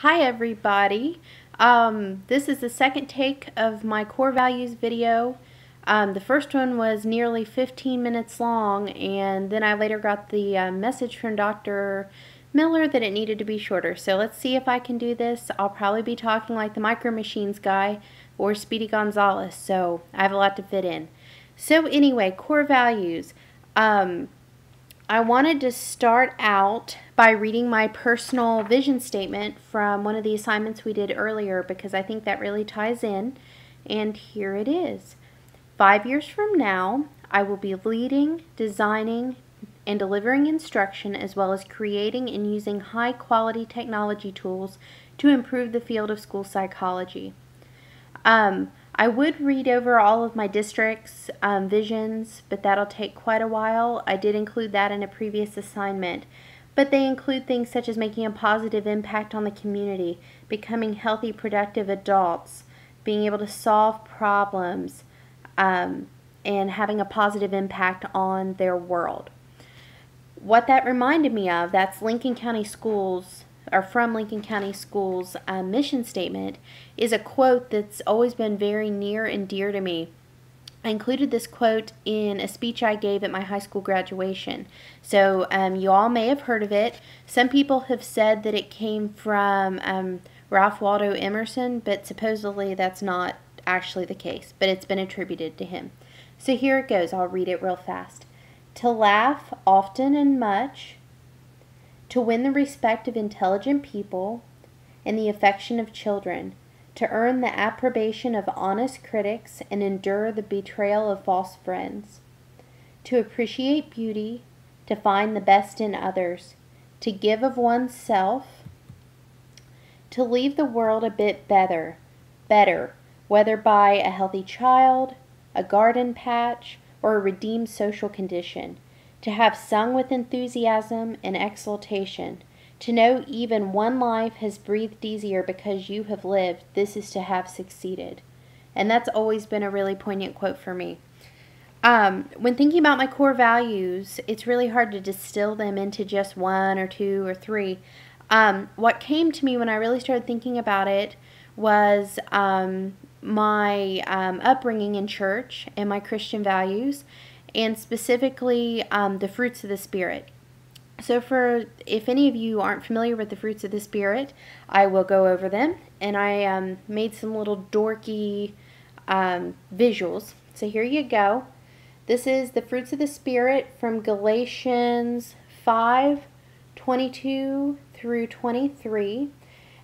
Hi everybody. This is the second take of my core values video. The first one was nearly 15 minutes long, and then I later got the message from Dr. Miller that it needed to be shorter. So let's see if I can do this. I'll probably be talking like the Micro Machines guy or Speedy Gonzalez, so I have a lot to fit in. So anyway, core values. I wanted to start out by reading my personal vision statement from one of the assignments we did earlier because I think that really ties in. And here it is. 5 years from now, I will be leading, designing, and delivering instruction as well as creating and using high-quality technology tools to improve the field of school psychology. I would read over all of my district's visions, but that'll take quite a while. I did include that in a previous assignment. But they include things such as making a positive impact on the community, becoming healthy, productive adults, being able to solve problems, and having a positive impact on their world. What that reminded me of, that's Lincoln County Schools, or from Lincoln County Schools' mission statement, is a quote that's always been very near and dear to me. I included this quote in a speech I gave at my high school graduation. So you all may have heard of it. Some people have said that it came from Ralph Waldo Emerson, but supposedly that's not actually the case, but it's been attributed to him. So here it goes. I'll read it real fast. To laugh often and much, to win the respect of intelligent people and the affection of children, to earn the approbation of honest critics and endure the betrayal of false friends, to appreciate beauty, to find the best in others, to give of oneself, to leave the world a bit better, whether by a healthy child, a garden patch, or a redeemed social condition, to have sung with enthusiasm and exultation, to know even one life has breathed easier because you have lived, this is to have succeeded. And that's always been a really poignant quote for me. When thinking about my core values, it's really hard to distill them into just one or two or three. What came to me when I really started thinking about it was my upbringing in church and my Christian values, and specifically the fruits of the Spirit. So if any of you aren't familiar with the fruits of the Spirit, I will go over them, and I made some little dorky visuals. So here you go. This is the fruits of the Spirit from Galatians 5:22 through 23.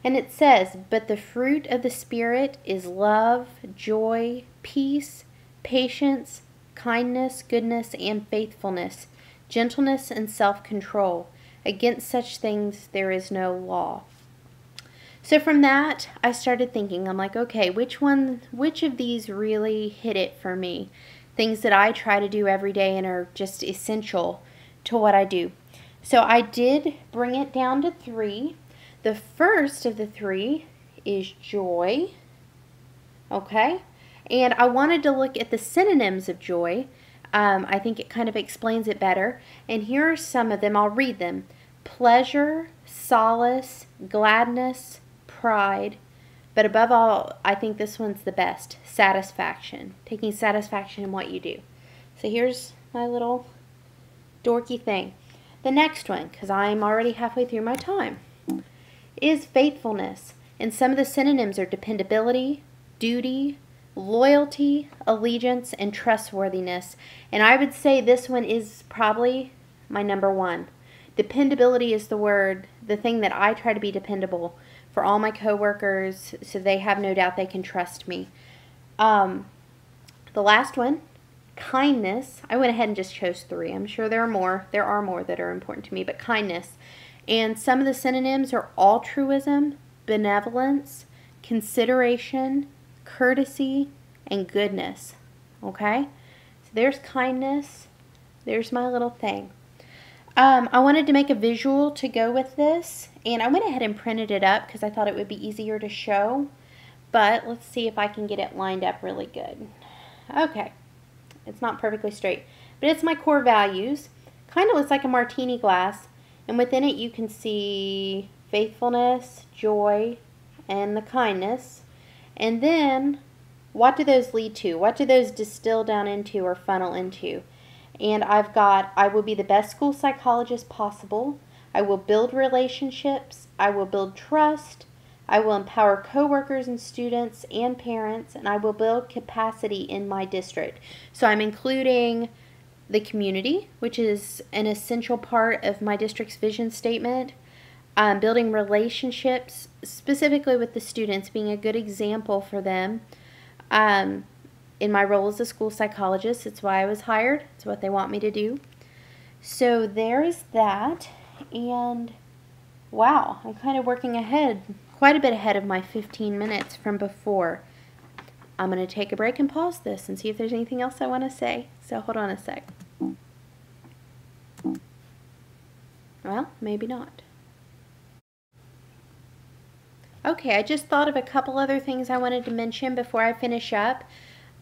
And it says, "But the fruit of the Spirit is love, joy, peace, patience, kindness, goodness, and faithfulness, gentleness, and self-control. Against such things there is no law." So from that, I started thinking, I'm like, okay, which of these really hit it for me? Things that I try to do every day and are just essential to what I do. So I did bring it down to 3. The first of the 3 is joy. Okay? And I wanted to look at the synonyms of joy. I think it kind of explains it better. And here are some of them. I'll read them. Pleasure, solace, gladness, pride. But above all, I think this one's the best. Satisfaction. Taking satisfaction in what you do. So here's my little dorky thing. The next one, because I'm already halfway through my time, is faithfulness. And some of the synonyms are dependability, duty, loyalty, allegiance, and trustworthiness. And I would say this one is probably my number 1. Dependability is the thing that I try to be dependable for all my coworkers, so they have no doubt they can trust me. The last one, kindness. I went ahead and just chose 3. I'm sure there are more. There are more that are important to me, but kindness. And some of the synonyms are altruism, benevolence, consideration, courtesy, and goodness. Okay? So there's kindness. There's my little thing. I wanted to make a visual to go with this, and I went ahead and printed it up because I thought it would be easier to show. But let's see if I can get it lined up really good. Okay. It's not perfectly straight, but it's my core values. Kind of looks like a martini glass, and within it you can see faithfulness, joy, and the kindness. And then, what do those lead to? What do those distill down into or funnel into? And I've got, I will be the best school psychologist possible. I will build relationships. I will build trust. I will empower coworkers and students and parents. And I will build capacity in my district. So I'm including the community, which is an essential part of my district's vision statement. Building relationships, specifically with the students, being a good example for them. In my role as a school psychologist, it's why I was hired. It's what they want me to do. So there's that. And wow, I'm kind of working ahead, quite a bit ahead of my 15 minutes from before. I'm going to take a break and pause this and see if there's anything else I want to say. So hold on a sec. Well, maybe not. Okay, I just thought of a couple other things I wanted to mention before I finish up.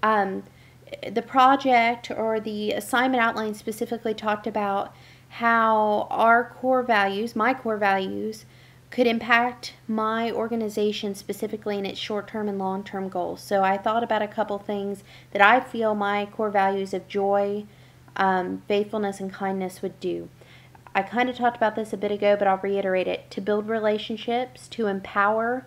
The project or the assignment outline specifically talked about how our core values, my core values, could impact my organization specifically in its short-term and long-term goals. So I thought about a couple things that I feel my core values of joy, faithfulness, and kindness would do. I kind of talked about this a bit ago, but I'll reiterate it. To build relationships, to empower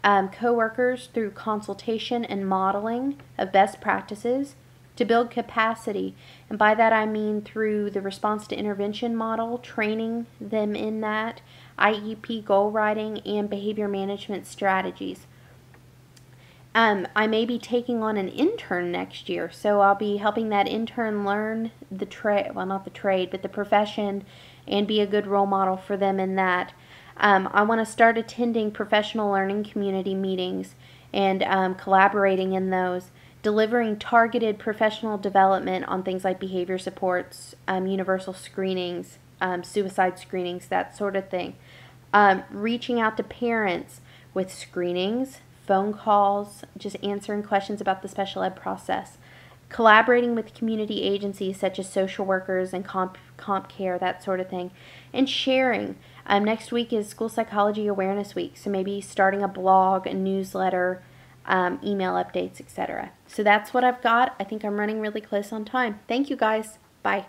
coworkers through consultation and modeling of best practices, to build capacity, and by that I mean through the response to intervention model, training them in that, IEP goal writing, and behavior management strategies. I may be taking on an intern next year, so I'll be helping that intern learn the trade, well, not the trade, but the profession, and be a good role model for them in that. I want to start attending professional learning community meetings and collaborating in those, delivering targeted professional development on things like behavior supports, universal screenings, suicide screenings, that sort of thing. Reaching out to parents with screenings, phone calls, just answering questions about the special ed process. Collaborating with community agencies such as social workers and comp care, that sort of thing. And sharing. Next week is School Psychology Awareness Week, so maybe starting a blog, a newsletter, email updates, etc. So that's what I've got. I think I'm running really close on time. Thank you guys. Bye.